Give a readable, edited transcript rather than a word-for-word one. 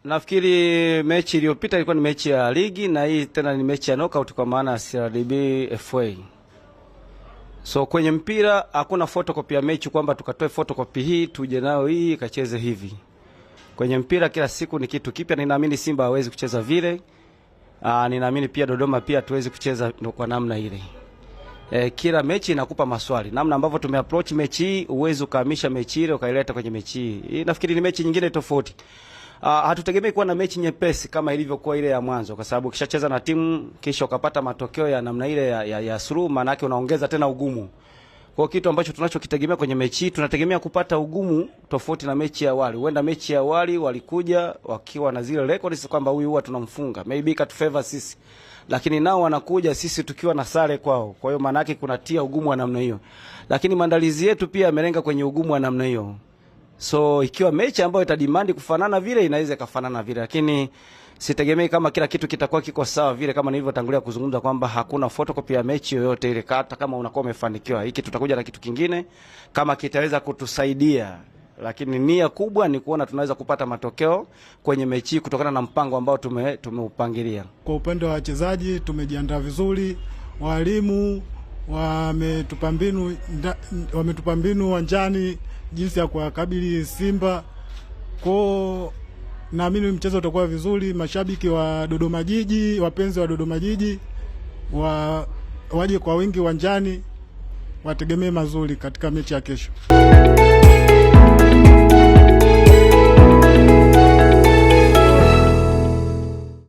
Nafikiri mechi iliyopita ilikuwa ni mechi ya ligi na hii tena ni mechi ya knockout kwa maana CRDB FA. So kwenye mpira hakuna photocopy ya mechi kwamba tukatoe photocopy hii tuje nayo hii kacheze hivi. Kwenye mpira kila siku ni kitu kipya, ninaamini Simba hawezi kucheza vile. Ninaamini pia Dodoma pia tuwezi kucheza kwa namna ile. Kila mechi inakupa maswali. Namna ambavyo tumeapproach mechi hii, uwezo ukahamisha mechi ile ukaileta kwenye mechi hii. Nafikiri ni mechi nyingine tofauti. Hatutegemei kuwa na mechi nyepesi kama ilivyokuwa ile ya mwanzo, kwa sababu ukishacheza na timu kisha ukapata matokeo ya namna ile ya suluhu, maana yake unaongeza tena ugumu. Kwa kitu ambacho tunachokitegemea kwenye mechi hii, tunategemea kupata ugumu tofauti na mechi ya awali. Huenda mechi ya awali walikuja wakiwa na zile records kwamba huyu huwa tunamfunga, maybe kat favor sisi, lakini nao wanakuja sisi tukiwa na sare kwao. Kwa hiyo maana yake kunatia ugumu wa namna hiyo, lakini maandalizi yetu pia yamelenga kwenye ugumu wa namna hiyo. So ikiwa mechi ambayo itademand kufanana vile, inaweza kufanana vile, lakini sitegemei kama kila kitu kitakuwa kiko sawa vile, kama nilivyotangulia kuzungumza kwamba hakuna photocopy ya mechi yoyote ile. Hata kama unakuwa umefanikiwa, hiki tutakuja na kitu kingine kama kitaweza kutusaidia, lakini nia kubwa ni kuona tunaweza kupata matokeo kwenye mechi kutokana na mpango ambao tumeupangilia. Kwa upande wa wachezaji tumejiandaa vizuri, walimu wametupa mbinu uwanjani jinsi ya kuwakabili Simba. Kwa naamini mchezo utakuwa vizuri. Mashabiki wa Dodoma Jiji, wapenzi wa Dodoma Jiji waje kwa wingi uwanjani, wategemee mazuri katika mechi ya kesho.